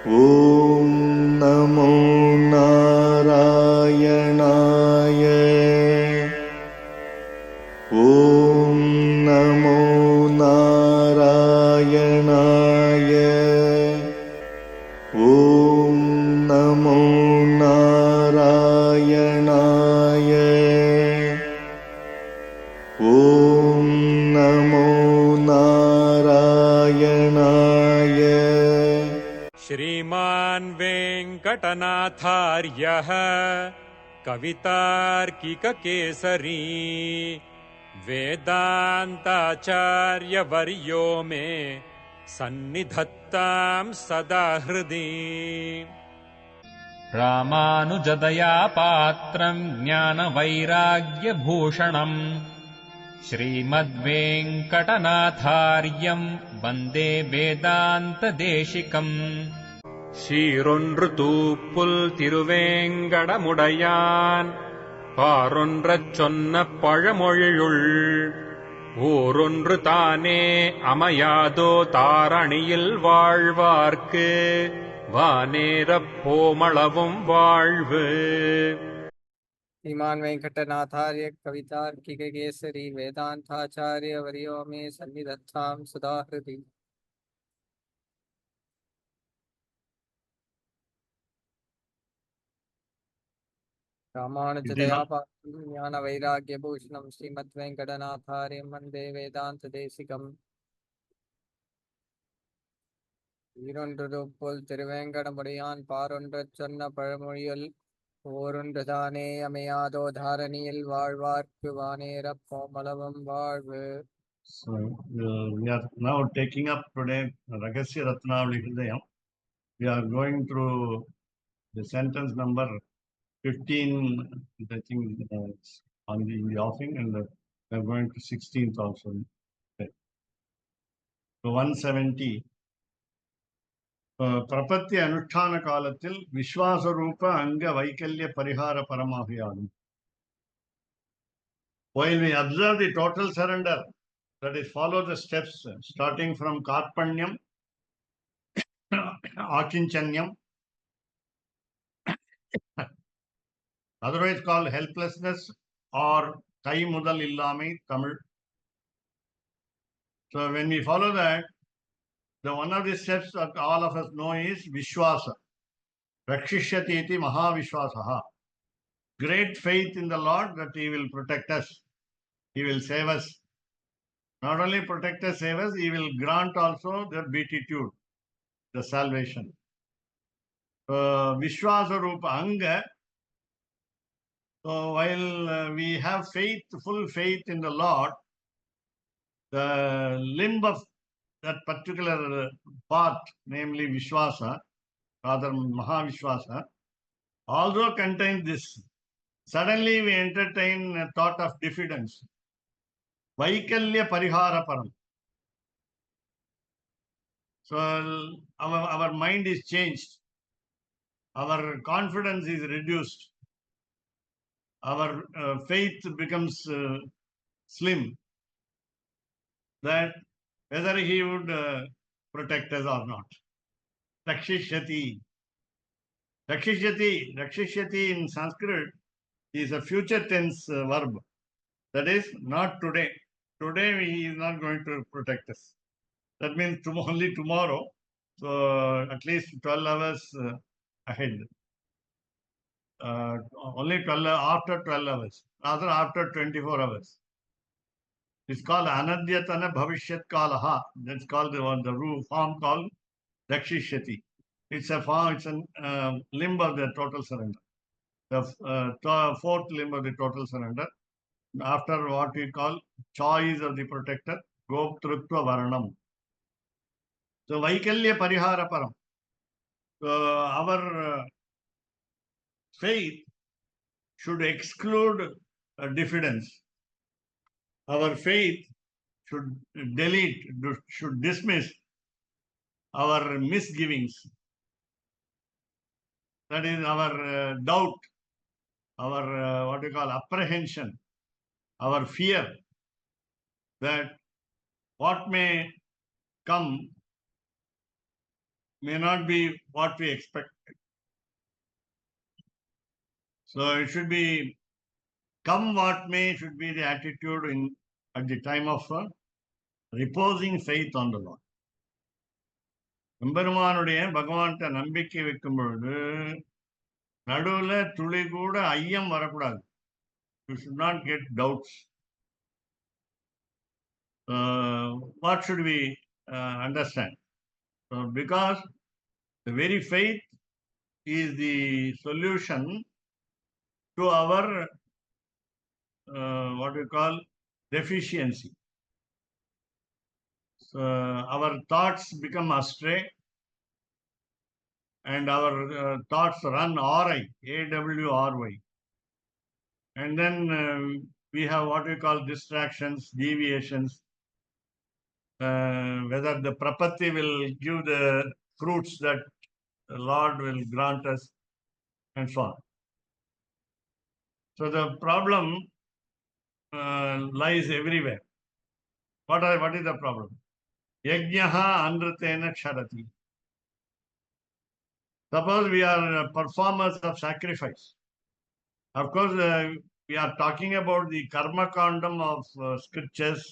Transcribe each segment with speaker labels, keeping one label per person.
Speaker 1: ॐ नमो नारायणाय। ॐ नमो नारायणाय। ॐ नमो नारायणाय। ॐ नमो नारायणाय।
Speaker 2: श्रीमान् वेङ्कटनाथार्यः कवितार्किककेसरी वेदान्ताचार्यवर्यो मे सन्निधत्तां सदा हृदि।
Speaker 3: रामानुजदया पात्रम् ज्ञानवैराग्यभूषणम् श्रीमद्वेङ्कटनाथार्यम् वन्दे वेदान्तदेशिकम्।
Speaker 2: சீரொன்று தூப்புல் திருவேங்கடமுடையான் பாரொன்றச் சொன்ன பழமொழியுள் ஊரொன்று தானே அமையாதோ தாரணியில் வாழ்வார்க்கு வானேரப் போமளவும் வாழ்வு.
Speaker 4: श्रीमान वेंकटनाथार्य कवितार्किक केसरी वेदांताचार्य वर्यो मे सन्निधत्तां सदा हृदि। रामानुजदया पात्रं ज्ञान वैराग्य भूषणं श्रीमद्वेंकटनाथार्यं वन्दे वेदान्तदेशिकम्। ஈரொன்றுபோல் திருவேங்கடமுடையான் பாரொன்றச் சொன்ன பழமொழியுள் ஓரொன்றுதானே அமையாதோ தாரணியில் வாழ்வார்க்கு வானேரப் போமளவும் வாழ்வு.
Speaker 5: So we are now taking up today Rahasya Ratnavali Hrdayam. We are going through the sentence number 15, I think, on the offing, and we are going to 16th also. Okay. So 170. பிரபத்தி அனுஷ்டான காலத்தில் விஸ்வாசரூப அங்க வைக்கல்ய பரிகார பரமாகியாகும். While we observe the total surrender, that is, follow the steps starting from karpanyam, akinchanyam, otherwise called helplessness or kai mudal illame Tamil. So when we follow that, the one of the steps that all of us know is Vishwasa. Rakshishyati iti Mahavishwasaha. Great faith in the Lord that He will protect us. He will save us. Not only protect us, save us, He will grant also the beatitude, the salvation. Vishwasa Rupa Anga. So while we have faith, full faith in the Lord, the limb of that particular part, namely Vishwasa, rather Mahavishwasa, also contains this. Suddenly we entertain a thought of diffidence. Vaikalya parihara param. So our mind is changed. Our confidence is reduced. Our faith becomes slim. That whether He would protect us or not. Rakshishyati. Rakshishyati in Sanskrit is a future tense verb. That is, not today. Today He is not going to protect us. That means only tomorrow. So at least 12 hours ahead. Only 12 after 12 hours. Rather after 24 hours. It's called Anadyatana Bhavishyat Kalaha. That's called the form called Rakshishyati. It's a form, it's a limb of the total surrender. The fourth limb of the total surrender. After what we call choice of the protector, Goptrutva Varanam. So Vaikalya Parihara Param. So our faith should exclude diffidence. Our faith should delete, should dismiss our misgivings. That is our doubt, our what we call apprehension, our fear that what may come may not be what we expect. So it should be, come what may, should be the attitude at the time of reposing faith on the Lord. எம்பெருமானுடைய பகவான்கிட்ட நம்பிக்கை வைக்கும் பொழுது நடுவுல துளி கூட ஐயம் வரக்கூடாது. You should not get doubts. What should we understand? Because the very faith is the solution to our what we call deficiency. Our thoughts become astray and our thoughts run awry, A-W-R-Y. And then we have what we call distractions, deviations, whether the prapatti will give the fruits that the Lord will grant us, and so on. So the problem lies everywhere. What is the problem? Yajnaha anritena ksharati. Suppose we are performers of sacrifice. Of course, we are talking about the karma kandam of scriptures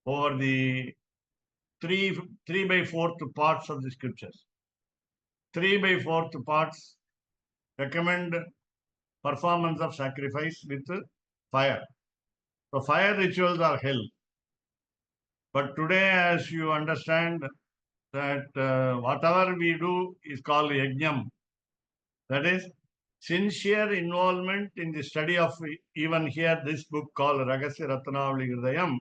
Speaker 5: over the 3/4 parts of the scriptures. 3/4 parts recommend performance of sacrifice with fire. So fire rituals are hell. But today, as you understand, that whatever we do is called yajnam. That is sincere involvement in the study of, even here, this book called Rahasya Ratnavali Hrdayam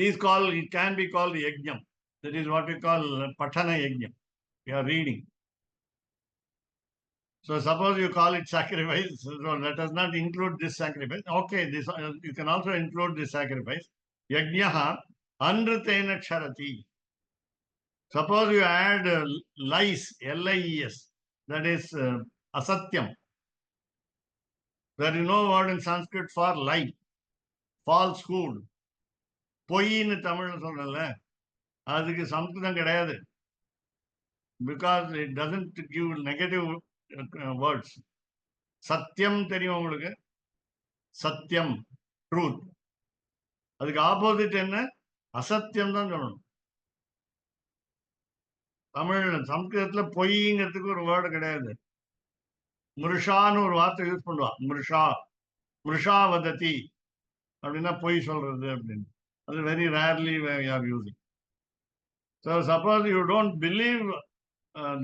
Speaker 5: it can be called yajnam. That is what we call patana yajnam. We are reading. So suppose you call it sacrifice, so let us not include this sacrifice. Okay, this you can also include this sacrifice. Yajnaha anritena ksharati. Suppose you add lies, L-I-E-S, that is asatyam. There is no word in Sanskrit for lie, falsehood. பொய்ன்னு தமிழ்ல சொல்றல, அதுக்கு சம்ஸ்கிருதம் கிடையாது. Because it doesn't give negative words. சத்தியம் தெரியும் உங்களுக்கு? சத்தியம், truth. அதுக்கு ஆப்போசிட் என்ன? அசத்தியம் தான் சொல்லணும். தமிழ்ல, சம்ஸ்கிருதத்துல பொய்ங்கிறதுக்கு ஒரு வேர்டு கிடையாது. மிருஷான்னு ஒரு வார்த்தை யூஸ் பண்ணுவா. மிருஷா வததி அப்படின்னா பொய் சொல்றது அப்படின்னு. அது very rarely we are using. So suppose you don't believe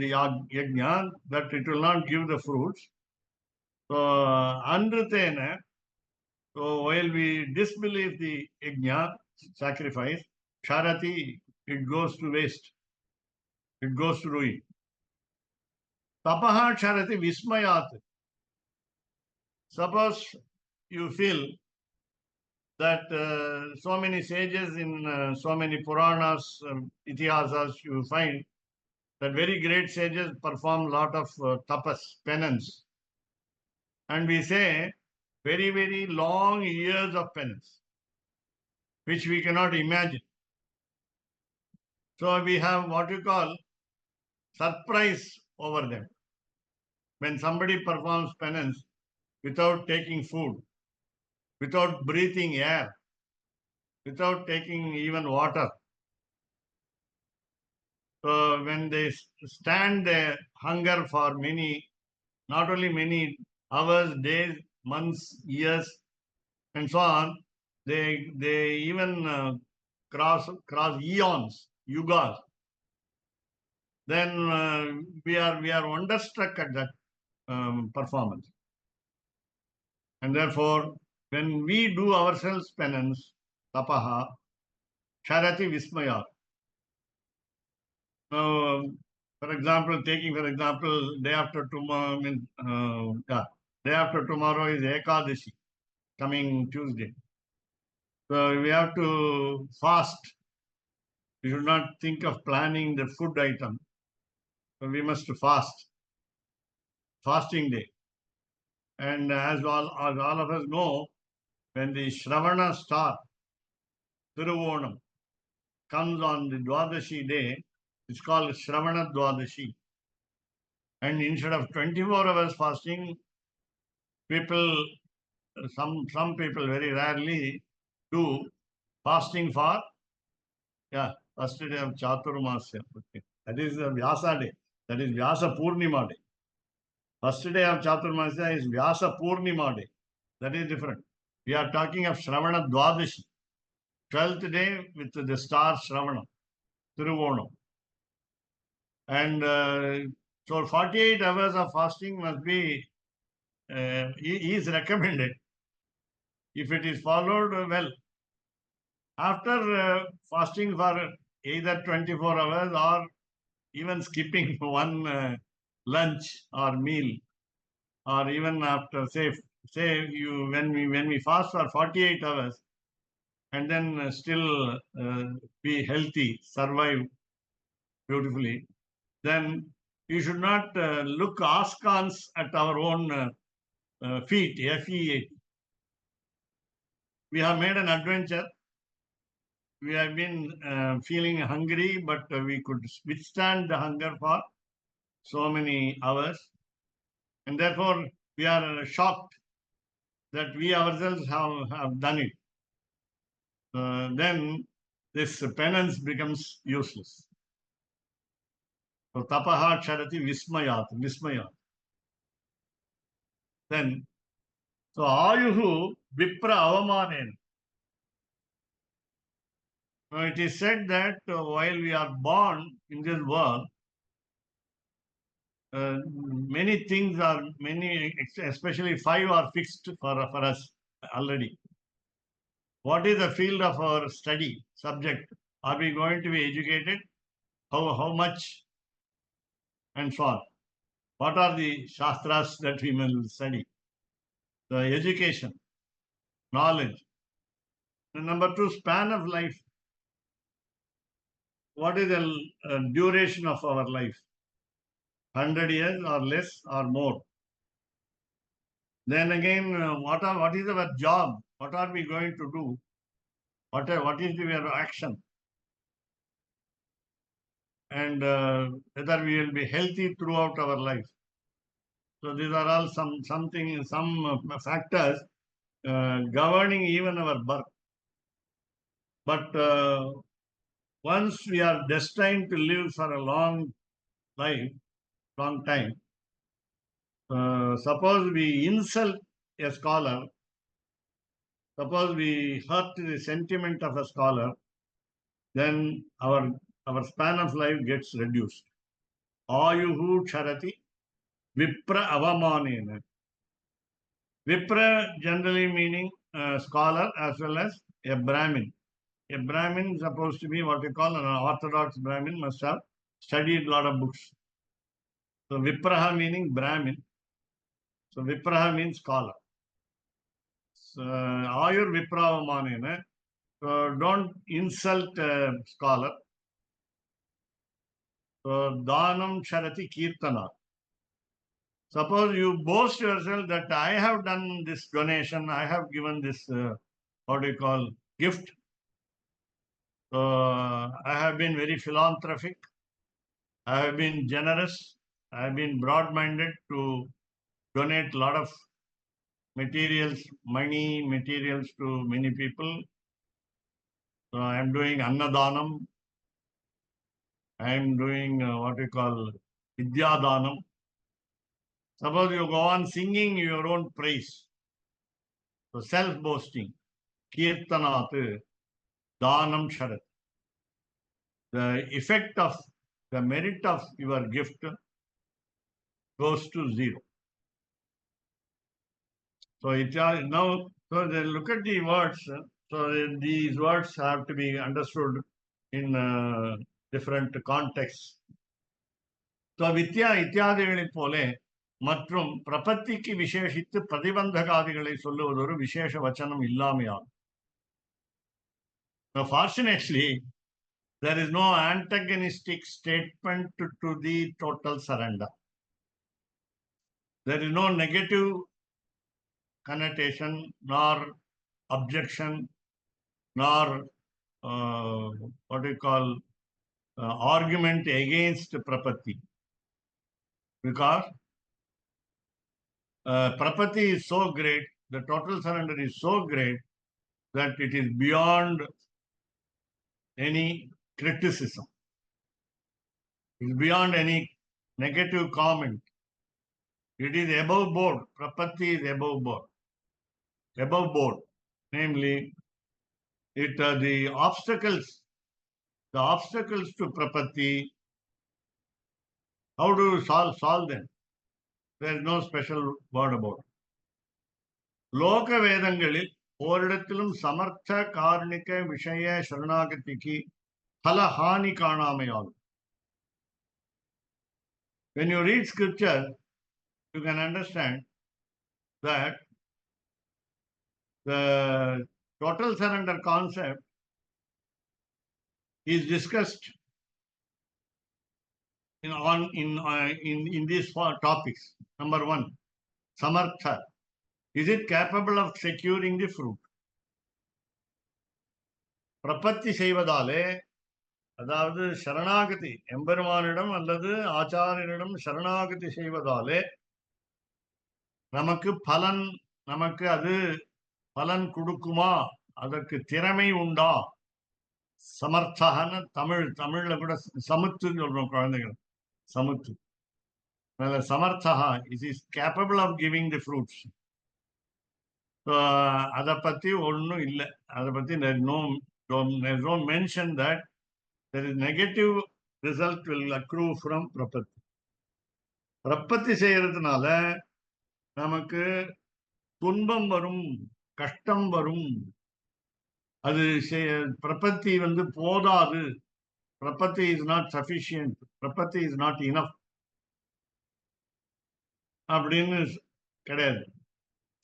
Speaker 5: the yajna, that it will not give the fruits. So anritena, so while we disbelieve the yajna, sacrifice, charati, it goes to waste. It goes to ruin. Tapaha charati vismayat. Suppose you feel that so many sages in so many Puranas, Itihasas, you find that very great sages perform a lot of tapas, penance. And we say very, very long years of penance, which we cannot imagine. So we have what you call surprise over them. When somebody performs penance without taking food, without breathing air, without taking even water. So when they stand there, hunger for many, not only many hours, days, months, years, and so on, they even cross eons, yugas. Then we are wonderstruck at that performance. And therefore, when we do ourselves penance, tapaha, charati vismaya. Now, for example, day after tomorrow is Ekadashi, coming Tuesday. So we have to fast. We should not think of planning the food item. So we must fast. Fasting day. And as all of us know, when the Shravana star, Thiruvonam, comes on the Dwadashi day, It's called Shravana Dwadashi. And instead of 24 hours fasting, people, some people very rarely do fasting for, first day of Chaturmasya. Okay. That is the Vyasa day. That is Vyasa Purnima day. First day of Chaturmasya is Vyasa Purnima day. That is different. We are talking of Shravana Dwadashi. 12th day with the star Shravana, Thiruvonam. And so 48 hours of fasting must be, is recommended. If it is followed well. After fasting for either 24 hours or even skipping one lunch or meal, or even after say you when we fast for 48 hours and then still be healthy, survive beautifully, then you should not look askance at our own feet, FEAT. We have made an adventure. We have been feeling hungry, but we could withstand the hunger for so many hours. And therefore, we are shocked that we ourselves have done it. Then this penance becomes useless. So, tapaha charati vismayat. Then, so ayuhu vipra avamanen. Now, it is said that while we are born in this world, many things are, especially 5 are fixed for us already. What is the field of our study subject? Are we going to be educated? How much? And so on. What are the shastras that we will study? The education, knowledge. And number 2, span of life. What is the duration of our life? 100 years or less or more? Then again, what is our job? What are we going to do? What is our action? And whether we will be healthy throughout our life. So these are all some factors governing even our birth. But once we are destined to live for a long time, suppose we insult a scholar, suppose we hurt the sentiment of a scholar, then our span of life gets reduced. Ayuhu charati vipra avamanena. Vipra generally meaning scholar as well as a Brahmin. A Brahmin is supposed to be what we call an orthodox Brahmin, must have studied a lot of books. So Vipraha meaning Brahmin. So Vipraha means scholar. So Ayur Vipravamanena. So don't insult a scholar. So Dhanam Charati Kirtana. Suppose you boast yourself that I have done this donation, I have given this, gift. So I have been very philanthropic. I have been generous. I have been broad-minded to donate a lot of materials to many people. So I am doing Annadanam. I am doing Vidyadanam. Suppose you go on singing your own praise. So self-boasting. Kirtanat, Danam Sharat. The effect of the merit of your gift goes to zero. So now, so look at the words. So these words have to be understood in different contexts. So வித்யா இத்தியாதிகளைப் போல மற்றும் பிரபத்திக்கு விசேஷித்து பிரதிபந்தகாதிகளை சொல்லுவது ஒரு விசேஷ வச்சனம் இல்லாமையால். Now, fortunately, there is no antagonistic statement to the total surrender. There is no negative connotation, nor objection, nor argument against Prapatti. Because Prapatti is so great, the total surrender is so great that it is beyond any criticism. It is beyond any negative comment. It is above board. Prapatti is above board. Above board. Namely, the obstacles to Prapatti, how do you solve them? There is no special word about it. லோக வேதங்களில் ஓரிடத்திலும் சமர்த்த காரணிக விஷய சரணாகதிக்கு பலஹானி காணாமையாகும். When you read scripture, you can understand that the total surrender concept is discussed in these four topics. Number one, samartha. Is it capable of securing the fruit? பிரபத்தி செய்வதாலே, அதாவது சரணாகதி, எம்பெருமானிடம் அல்லது ஆச்சாரியனிடம் சரணாகதி செய்வதாலே நமக்கு அது பலன் கொடுக்குமா, அதற்கு திறமை உண்டா? சமர்த்தகன்னு தமிழ்ல கூட சமுத்துன்னு சொல்றோம் குழந்தைகள். சமுத்து. சமர்த்தகா is capable of giving the fruits. அதை பத்தி ஒன்றும் இல்லை. அதை பத்தி there's no mention that there is negative result will accrue from prapatti. பிரப்பத்தி செய்யறதுனால நமக்கு துன்பம் வரும், கஷ்டம் வரும். அது பிரப்பத்தி போதாது. பிரப்பத்தி இஸ் நாட் சஃபிஷியன்ட், பிரப்பத்தி இஸ் நாட் இனஃப் அப்படின்னு கிடையாது.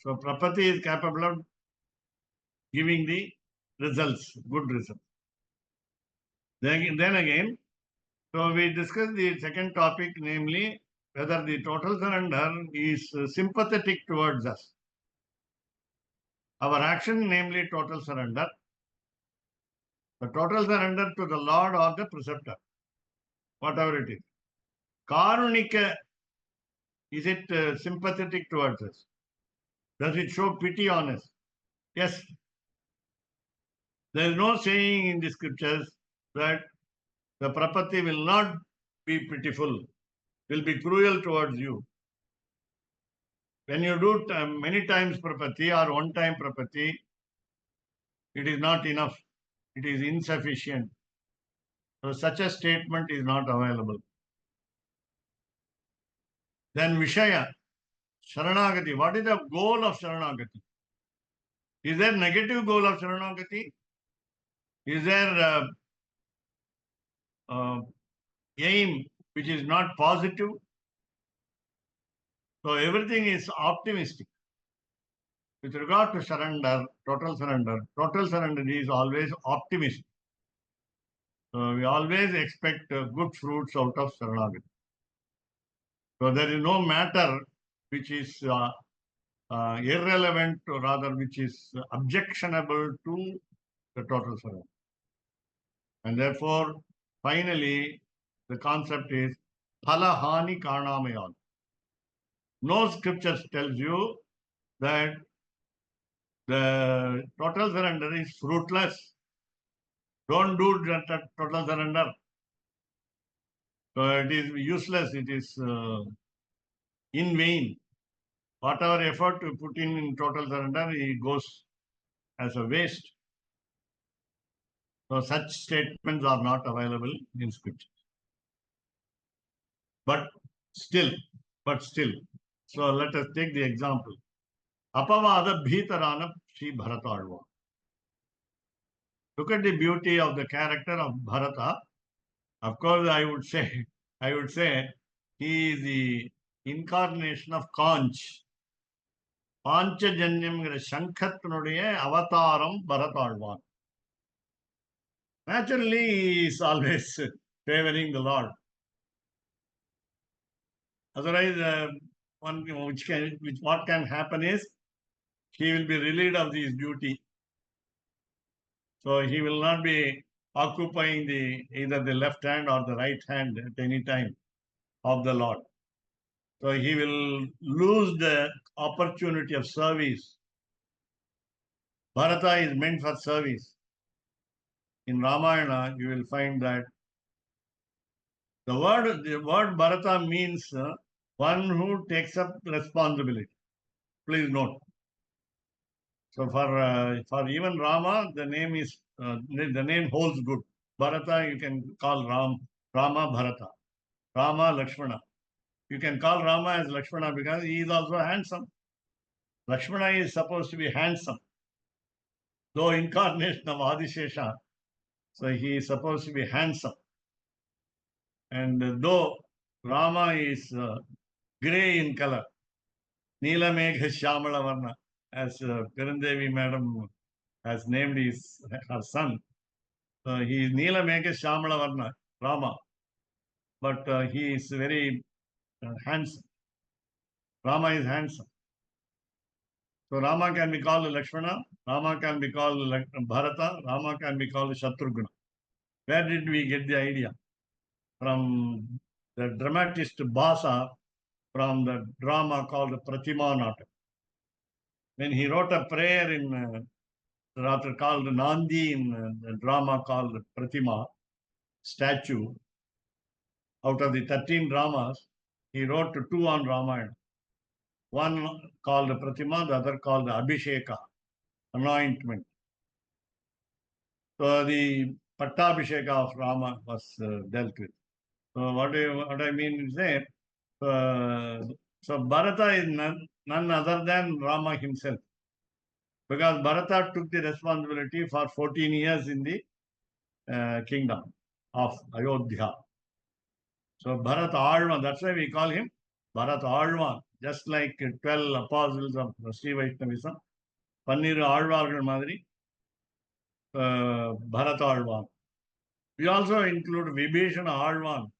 Speaker 5: ஸோ பிரப்பத்தி is capable of giving the results, good results. Then again, so we discussed the second topic, namely whether the total surrender is sympathetic towards us. Our action, namely total surrender, the total surrender to the Lord or the preceptor, whatever it is. Karunika, is it sympathetic towards us? Does it show pity on us? Yes. There is no saying in the scriptures that the prapatti will not be pitiful, will be cruel towards you. When you do many times prapatti or one time prapatti, it is not enough. It is insufficient. So such a statement is not available. Then Vishaya, Sharanagati. What is the goal of Sharanagati? Is there negative goal of Sharanagati? Is there aim which is not positive? So everything is optimistic. With regard to surrender, total surrender is always optimistic. So we always expect good fruits out of Sharanagati. So there is no matter which is irrelevant, or rather which is objectionable to the total surrender. And therefore, finally, the concept is phalahani karnamayal. No scripture tells you that the total surrender is fruitless. Don't do total surrender. So it is useless, it is in vain. Whatever effort you put in total surrender, it goes as a waste. So such statements are not available in scripture. But still, so let us take the example. Apavada Bhitarana Sri Bharatalva. Look at the beauty of the character of Bharata. Of course, I would say he is the incarnation of Kanch. Panchajanyamgira Shankhatnuடைய அவதாரம் பரதாழ்வான். Naturally, he is always favoring the Lord. Otherwise, what can happen is he will be relieved of his duty. So he will not be occupying either the left hand or the right hand at any time of the Lord. So he will lose the opportunity of service. Bharata is meant for service. In Ramayana, you will find that the word Bharata means one who takes up responsibility. Please note. So for even Rama, the name holds good. Bharata you can call Rama Bharata, Rama Lakshmana. You can call Rama as Lakshmana because he is also handsome. Lakshmana is supposed to be handsome, though incarnation of Adishesha. So he is supposed to be handsome. And though Rama is grey in color, Neela Megha Shyamala Varna, as Pirandevi madam has named her son. He is Neela Megha Shyamala Varna, Rama. But he is very handsome. Rama is handsome. So Rama can be called Lakshmana, Rama can be called Bharata, Rama can be called Shatrughna. Where did we get the idea? From the dramatist Bhasa, from the drama called Pratima Natak. When he wrote a prayer in rather called Nandi in the drama called Pratima, statue, out of the 13 dramas, he wrote two on Ramayana. One called Pratima, the other called Abhisheka, anointment. So the Pattabhisheka of Rama was dealt with. So what I mean is that so Bharata is none other than Rama himself, because Bharata took the responsibility for 14 years in the kingdom of Ayodhya. So Bharat Alvan, that's why we call him Bharat Alvan, just like 12 apostles of Sri Vaishnavism, Panniru Alvargal Madri, Bharat Alvan. We also include Vibhishana Alvan.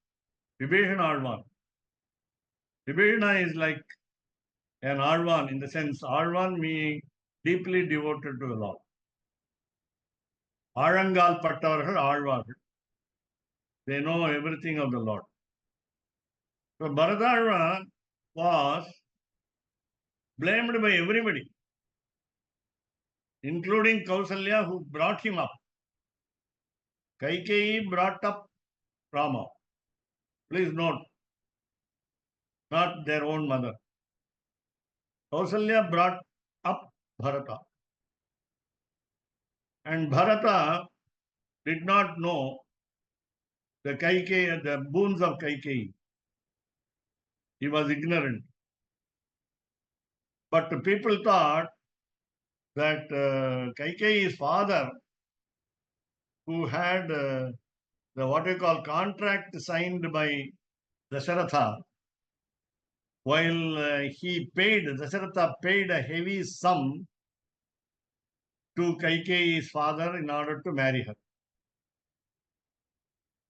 Speaker 5: Vibhishana Alvan. Vibhishana is like an Alvan in the sense Alvan meaning deeply devoted to the Lord. Arangal Pattavargal Alvargal. They know everything of the Lord. So Bharat was blamed by everybody, including Kausalya, who brought him up. Kaikeyi brought up Rama. Please note, not their own mother. Kausalya brought up Bharata. And Bharata did not know the boons of Kaikeyi. He was ignorant. But the people thought that Kaikeyi's father, who had the what we call contract signed by Dasharatha, while Dasharatha paid a heavy sum to Kaikeyi's father in order to marry her.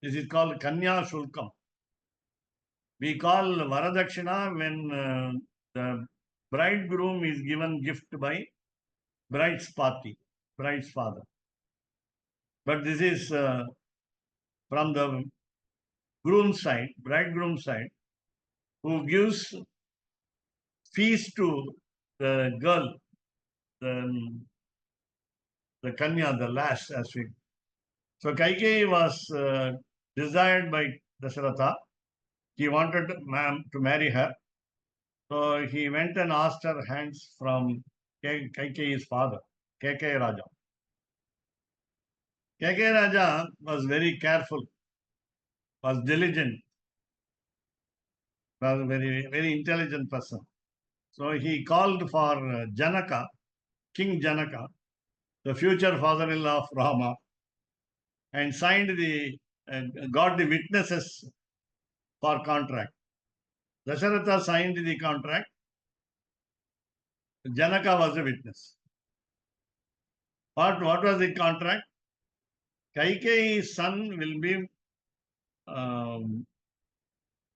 Speaker 5: This is called Kanya Shulkam. We call Varadakshina when the bridegroom is given gift by bride's party, bride's father. But this is from the groom's side, bridegroom's side, who gives feast to the girl, the Kanya, the lass, as we. So Kaikeyi was desired by Dasharatha. He wanted to marry her. So he went and asked her hands from Kaikeyi's father, Kekeya Raja. Kekeya Raja was very careful, was diligent, was a very, very intelligent person. So he called for Janaka, King Janaka, the future father-in-law of Rama, and got the witnesses for contract. Dasharatha signed the contract. Janaka was a witness. What was the contract? Kaikeyi's son will be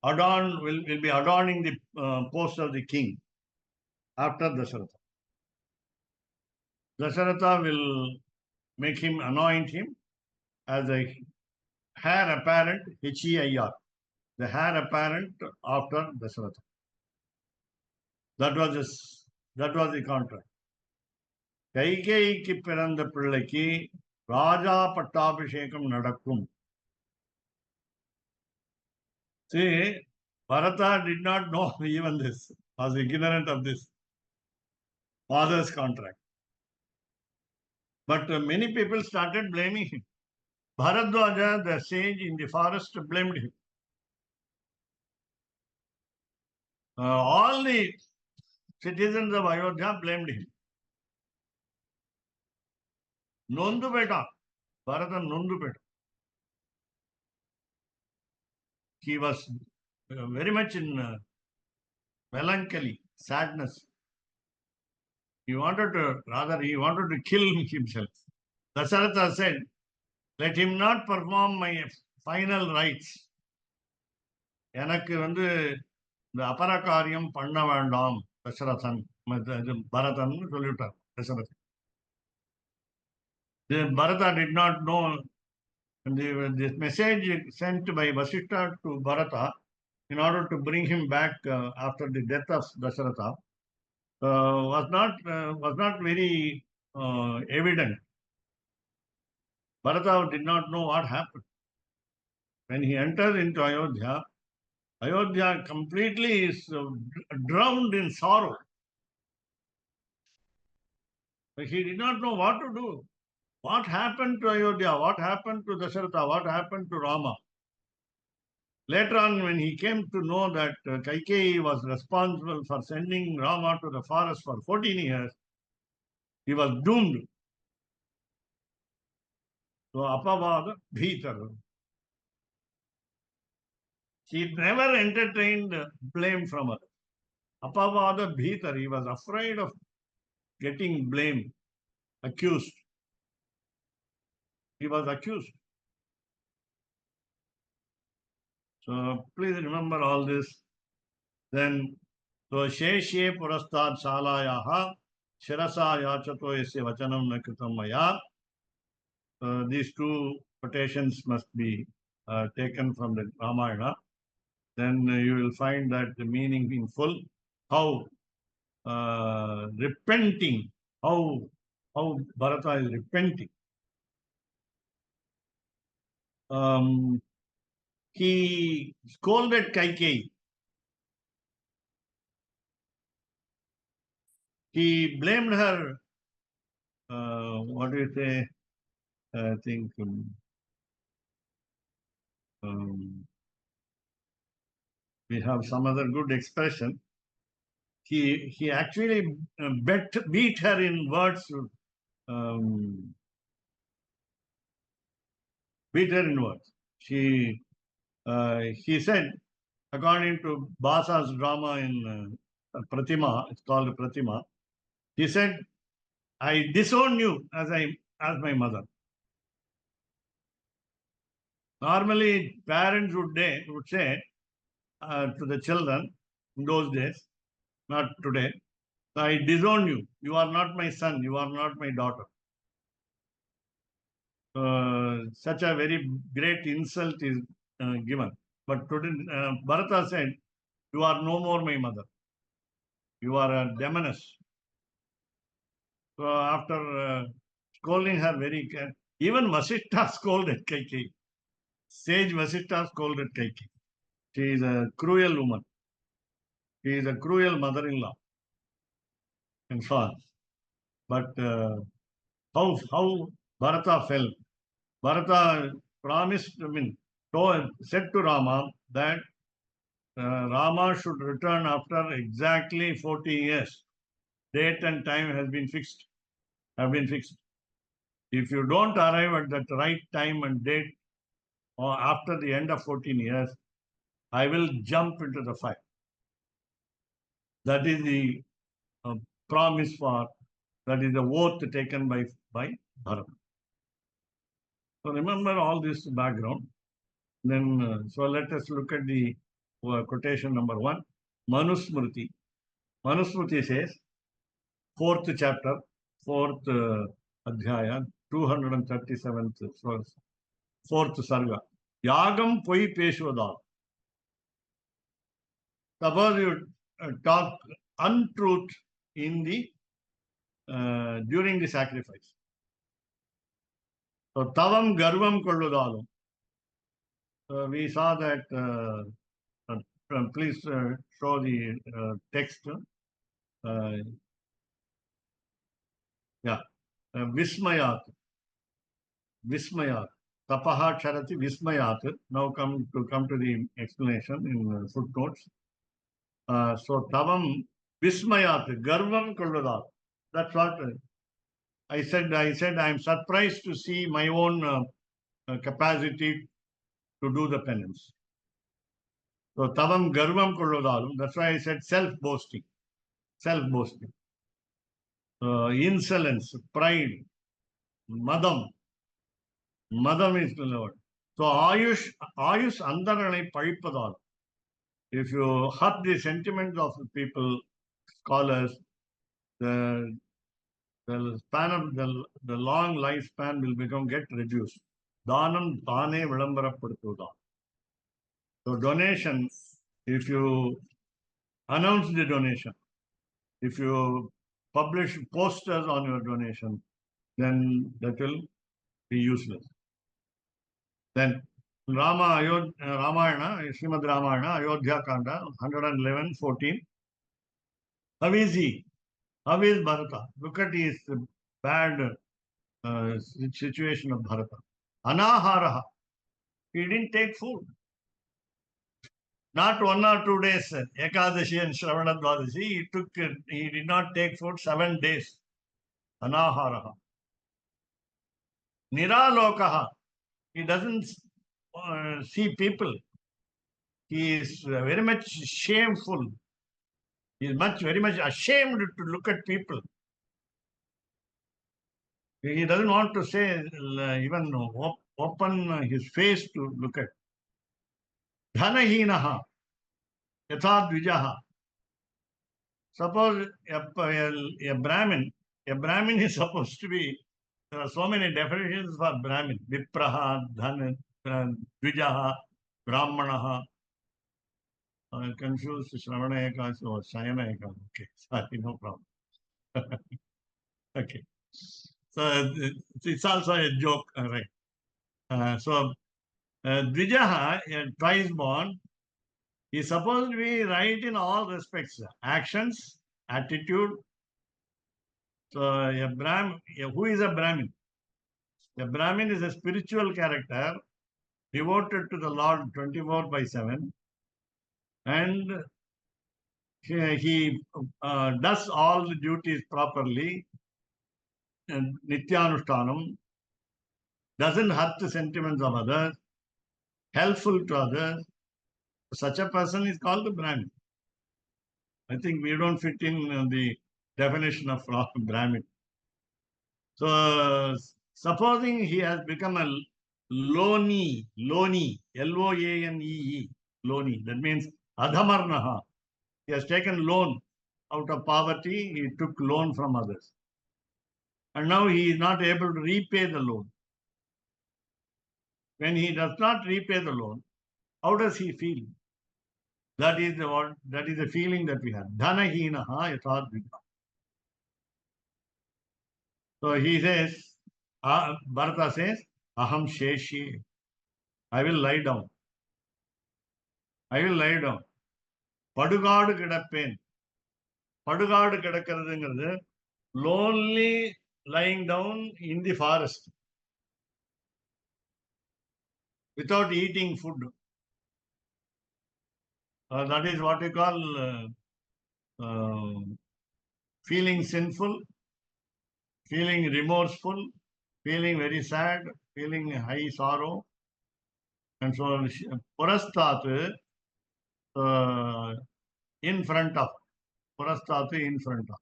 Speaker 5: adorning the post of the king after Dasharatha. Dasharatha will anoint him, as a heir apparent, HEIR, the heir apparent after Dasharatha. That was the contract. கைகேயிக்கு பிறந்த பிள்ளைக்கு ராஜா பட்டாபிஷேகம் நடக்கும். See, Bharata did not know even this, was ignorant of this father's contract. But many people started blaming him. Bharadwaja, the sage in the forest, blamed him. All the citizens of Ayodhya blamed him. Nondu beta, Bharata nondu beta. He was very much in melancholy, sadness. He wanted to kill himself. Dasharatha said, let him not perform my final rites. எனக்கு இந்த அபரகாரியம் பண்ண வேண்டாம் தசரதன் பரதன் சொல்லிவிட்டார் Dasarathan. Bharata did not know. The message sent by Vasishtha to Bharata in order to bring him back after the death of Dasharatha was not very evident. Bharata did not know what happened. When he enters into Ayodhya completely is drowned in sorrow. He did not know what to do. What happened to Ayodhya? What happened to Dasharatha? What happened to Rama? Later on, when he came to know that Kaikeyi was responsible for sending Rama to the forest for 14 years, he was doomed. So, Apavada Bhitar. He never entertained blame from others. Apavada Bhitar, he was afraid of getting blamed, accused. He was accused. So please remember all this. Then, so Sheshye Purastad Shalayaha Shirasa Yachato Yasya Vachanam Nakritam Maya. These two quotations must be taken from the Ramayana. Then you will find that the meaning in full, how repenting, how Bharata is repenting. He scolded Kaikeyi. He blamed her, what do you say? I think we have some other good expression. He actually beat her in words. Beat her in words. He said, according to Basa's drama in Pratima, it's called Pratima, he said, I disown you as my mother. Normally, parents would say to the children in those days, not today, I disown you. You are not my son. You are not my daughter. Such a very great insult is given. But today, Bharata said, you are no more my mother. You are a demoness. So after scolding her even Vasishtha scolded Kaikeyi. Sage Vasishtha scolded Kaikeyi. She is a cruel woman. She is a cruel mother-in-law. And so on. But how Bharata fell. Bharata promised, said to Rama that Rama should return after exactly 40 years. Date and time have been fixed. If you don't arrive at that right time and date or after the end of 14 years, I will jump into the fire. That is the promise that is the oath taken by Bharata. So remember all this background. Then, so let us look at the quotation number 1. Manusmriti. Manusmriti says, 4th chapter, 4th adhyaya, 237th verse. fourth sarga. Yagam poi peshodal. Suppose you talk untruth in the during the sacrifice. So tavam garvam kolludalum. We saw that. Please show the text. Yeah, Vismayat. Vismayat. Tapaha Charati Vismayat. Now come to the explanation in footnotes. So Tavam Vismayat, Garvam Kolludal. That's what I said. I am surprised to see my own capacity to do the penance. So Tavam Garvam Kolludalum. That's why I said self-boasting. Self-boasting. Insolence, pride, madam. Madam is the Lord. So Ayush Andaranai Palipadal. If you hurt the sentiments of the people, scholars, the span of the long lifespan will get reduced. Danam Dane Vilambarapaduda. So donation, if you announce the donation, if you publish posters on your donation, then that will be useless. Then Ramayana, Srimad Ramayana, Ayodhya Kanda, 111:14. How is he? How is Bharata? Look at his bad situation of Bharata. Anaharaha. He didn't take food. Not 1 or 2 days. Ekadashi and Shravana Dwadashi. He did not take food 7 days. Anaharaha. Niralokaha. He doesn't see people. He is very much shameful. He is very much ashamed to look at people. He doesn't want to say, even open his face to look at. Dhanahinaha, yatha dvijaha. Suppose a Brahmin is supposed to be, there are so many definitions for Brahmin. Vipraha, Dhan, Dvijaha, Brahmanaha. I confused Shravana Ekasi or Shayana Ekasi. Okay, sorry, no problem. Okay. So it's also a joke, right? So Dvijaha, twice born, is supposed to be right in all respects. Actions, attitude. So who is a Brahmin? A Brahmin is a spiritual character devoted to the Lord 24/7, and he does all the duties properly, and Nityanushtanam, doesn't hurt the sentiments of others, helpful to others. Such a person is called the Brahmin. I think we don't fit in the definition of Brahmin. So, supposing he has become a loni, Loanee, loni, that means adhamarnaha. He has taken loan out of poverty, he took loan from others. And now he is not able to repay the loan. When he does not repay the loan, how does he feel? That is the feeling that we have. Dhanahinaha yatadvita. So he says, Bharata says, Aham Sheshi. I will lie down. I will lie down. Padugadu kidappen. Padugadu kidakkaradungiradhu, lonely lying down in the forest without eating food. That is what we call feeling sinful, feeling remorseful, feeling very sad, feeling high sorrow. And so, Purastat, in front of. Purastat, in front of.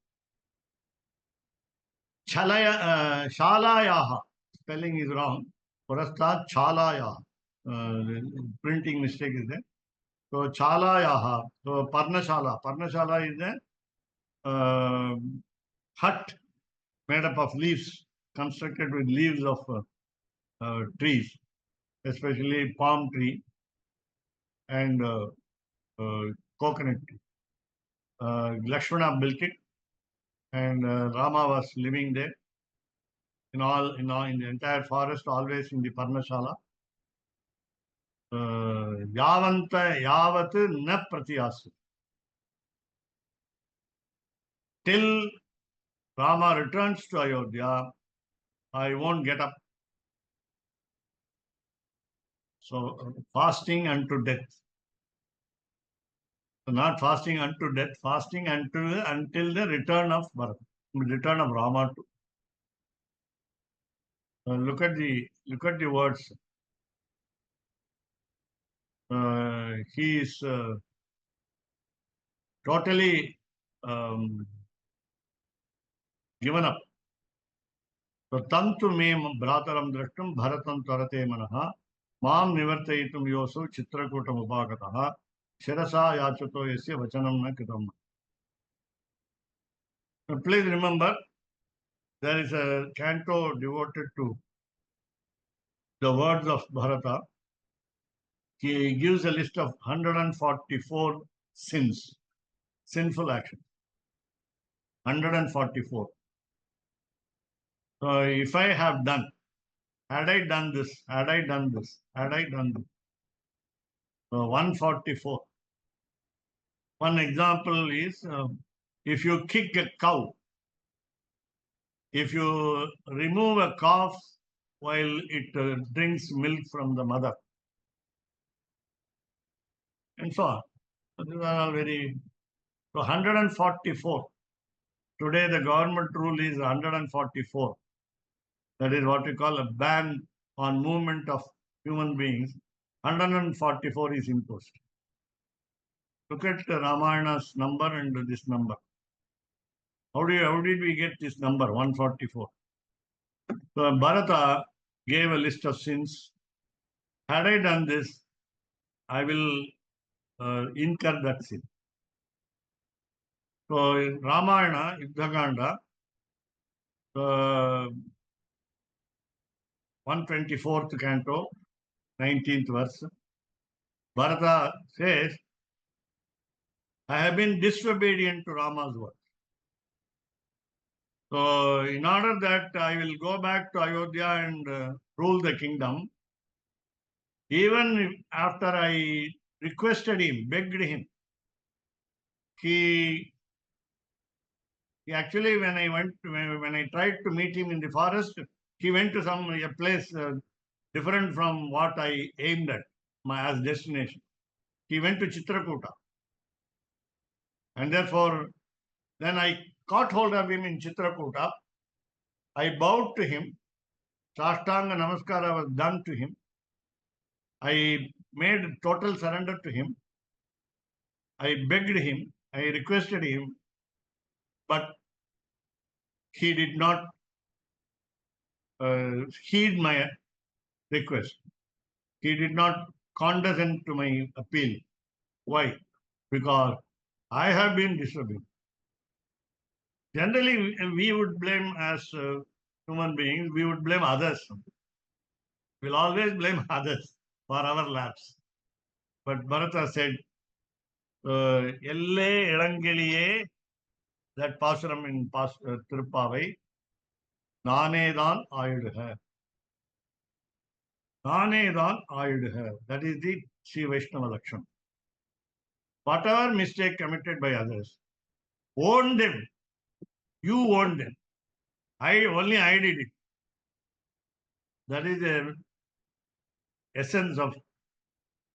Speaker 5: Shalayaha. Spelling is wrong. Purastat, Chalayaha. Printing mistake is there. So, Chalayaha. So, Parnashala. Parnashala is a hut made up of leaves, constructed with leaves of trees. especially palm tree and coconut tree. Lakshmana built it, and Rama was living there. In the entire forest, always in the Parnashala. Yavanta yavat na pratyasu. Till Rama returns to Ayodhya, I won't get up. So fasting unto death. So not fasting unto death, fasting until the return of Bharat, return of Rama. Look at the words. He is totally given up. So tantu me bhrataram drashtum bharatam tarate manaha mam nivartayitum yosu chitrakutam upagataha shirasa yachato yasya vachanam na kritam. Please remember, there is a canto devoted to the words of Bharata. He gives a list of 144 sins, sinful actions. 144. So if I have done, had I done this, had I done this, had I done this. So 144. One example is if you kick a cow, if you remove a calf while it drinks milk from the mother, and so on. So these are all very. So 144. Today the government rule is 144. That is what we call a ban on movement of human beings. 144 is imposed. Look at Ramayana's number and this number. How did we get this number 144? So Bharata gave a list of sins. Had I done this, I will incur that sin. So in Ramayana, Yuddhakanda, 124th canto, 19th verse, Bharata says, I have been disobedient to Rama's word. So in order that I will go back to Ayodhya and rule the kingdom, even after I requested him, begged him, he actually, when I tried to meet him in the forest, he went to a place different from what I aimed at as destination. He went to Chitrakuta. And therefore, then I caught hold of him in Chitrakuta. I bowed to him. Sashtanga Namaskara was done to him. I made total surrender to him. I begged him. I requested him. But he did not heed my request. He did not condescend to my appeal. Why? Because I have been disobedient. Generally, we would blame as human beings, we would blame others. We'll always blame others for our lapse. But Bharata said, Elle Irangeliye, that Pasuram in Tirupavai, Nanedan Ayuduha. Nanedan Ayuduha. That is the Sri Vaishnava Lakshana. Whatever mistake committed by others, own them. You own them. Only I did it. That is the essence of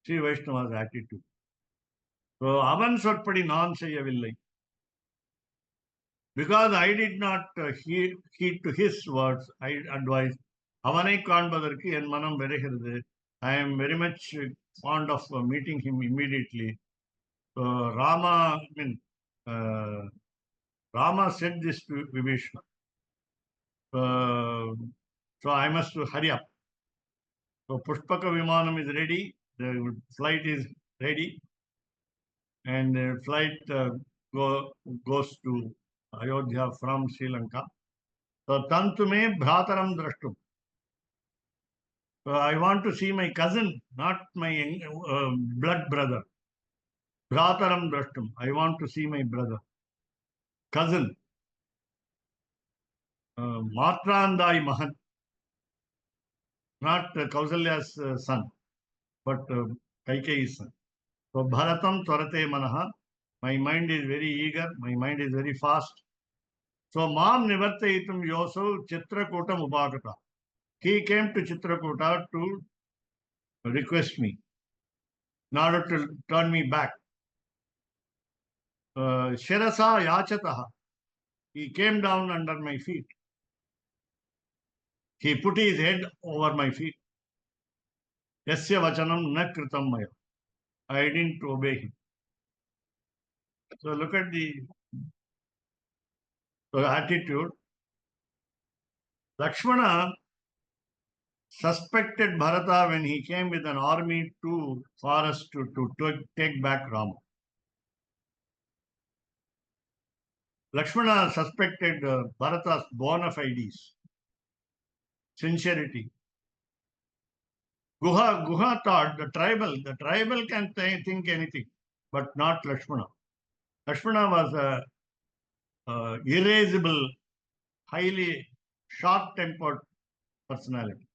Speaker 5: Sri Vaishnava's attitude. So, avan சொற்படி நான் செய்யவில்லை. Because I did not heed to his words, I advise, அவனை காண்பதற்கு என் மனம் விரைகிறது. I am very much fond of meeting him immediately. So, Rama said this to Vibhishana. So, I must hurry up. So, Pushpaka Vimanam is ready. The flight is ready. And the flight goes to Ayodhya from Sri Lanka. So, Tantume Bhrataram Drashtum. So I want to see my cousin, not my blood brother. Bhrataram drashtum. I want to see my brother, cousin. Matrandai Mahan, not Kausalya's son, but Kaikeyi's son. So Bharatam Tvarate Manaha. My mind is very eager, my mind is very fast. So Mam Nivartayitum Yosu Chitrakutam Upagata. He came to Chitrakuta to request me in order to turn me back. Shirasa Yachataha. He came down under my feet. He put his head over my feet. Yasya Vachanam na kritam maya. I didn't obey him. So look at the attitude. Lakshmana suspected Bharata when he came with an army to forest to take back Rama. Lakshmana suspected Bharata's bona fides, sincerity. Guha thought the tribal can think anything, but not Lakshmana. Lakshmana was a irascible, highly short-tempered personality.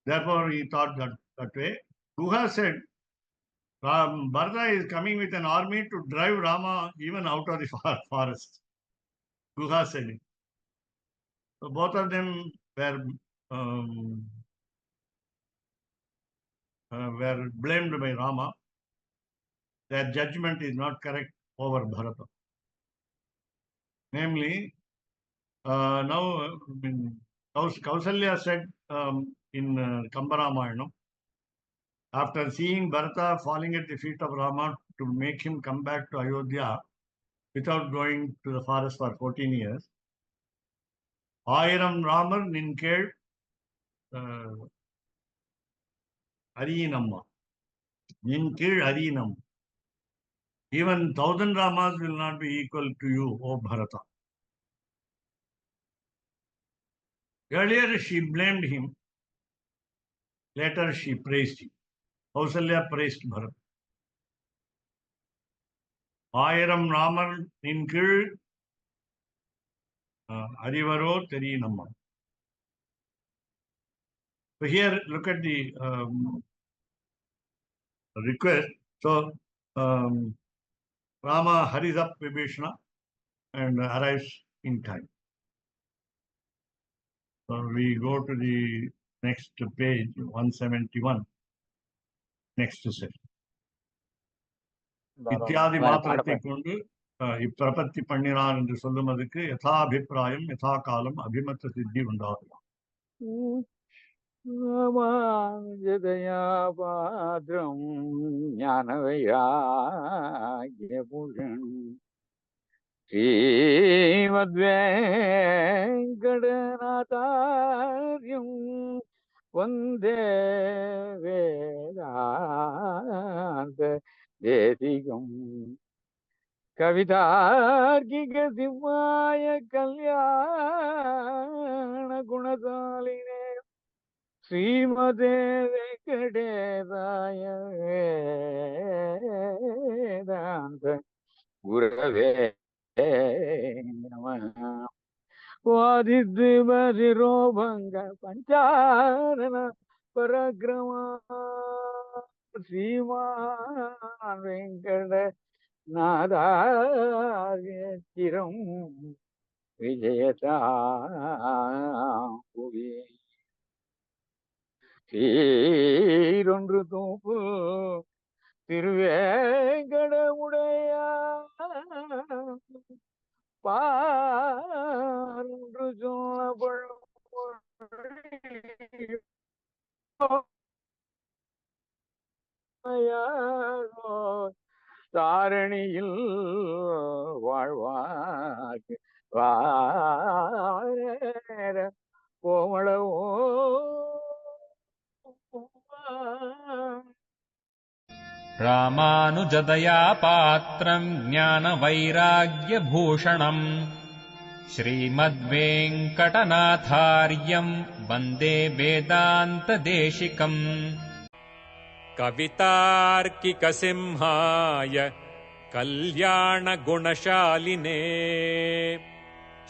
Speaker 5: Therefore, he thought that way. Guha said, Bharata is coming with an army to drive Rama even out of the forest. Guha said it. So both of them were blamed by Rama. Their judgment is not correct over Bharata. Namely, now Kausalya said in Kambaramayanam, after seeing Bharata falling at the feet of Rama to make him come back to Ayodhya without going to the forest for 14 years, Ayiram Ramar Ninked Arinamma. Ninked Arinam. Even 1,000 Ramas will not be equal to you, O Bharata. Earlier she blamed him. Later she praised him. Kausalya praised Bharata. Ayiram Ramar Ninked Arivaro Terinamma. So here, look at the request. So Rama hurries up Vibhishana and arrives in time. So we go to the next page, 171. Next session. இத்தியாதி மாத்திரத்தை கொண்டு இப்பிரபத்தி பண்ணினான் என்று சொல்லுவதற்கு யதாபிப்பிராயம் யதா காலம் அபிமத்த சித்தி உண்டாகலாம்.
Speaker 6: ராமானுஜதயாபாத்ரம் ஞானவைராக்யபூஷணம் ஸ்ரீமத்வேங்கடநாதார்யம் வந்தே வேதாந்த தேசிகம் கவிதார்க்கிக சிம்மாய கல்யாண குணசாலினே ஸ்ரீமதே வெங்கடேசாய வேதாந்த குரவே நமः. வாதித்வசிரோபங்க பஞ்சாரண பரக்ரமா ஸ்ரீமான் வெங்கட நாதார்யச்சிரம் விஜயதாபுவி சீரொன்று தூப்பு திருவேங்கடமுடையார் பாரொன்று சொல்லப்படும் தாரணியில் வாழ்வார்க்கு வார கோமளவோ
Speaker 3: ராமானுஜதயா பாத்திரம் ஞானவைராக்யபூஷணம் श्रीमद्वेङ्कटनाथार्यम् वन्दे वेदान्तदेशिकम्
Speaker 2: कवितार्किकसिंहाय कल्याणगुणशालिने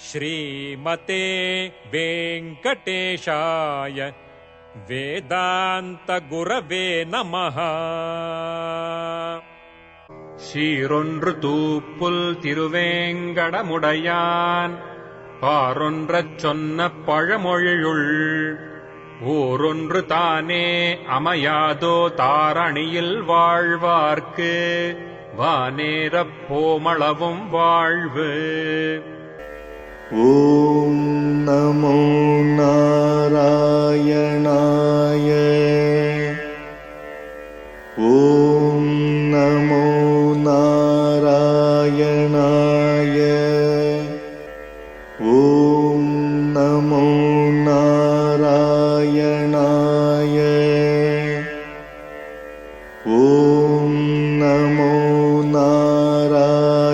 Speaker 2: श्रीमते वेङ्कटेशाय वेदान्तगुरवे नमः. சீரொன்று தூப்புல் திருவேங்கடமுடையான் பாரொன்றச் சொன்ன பழமொழியுள் ஊரொன்று தானே அமையாதோ தாரணியில் வாழ்வார்க்கு வானேரப் போமளவும் வாழ்வு.
Speaker 1: ஓம் நமோ நாராயணாய. ஓம் நமோ நாராயணாய. ஓம் நமோ நாராயணாய. ஓம் நமோ நாராயணாய.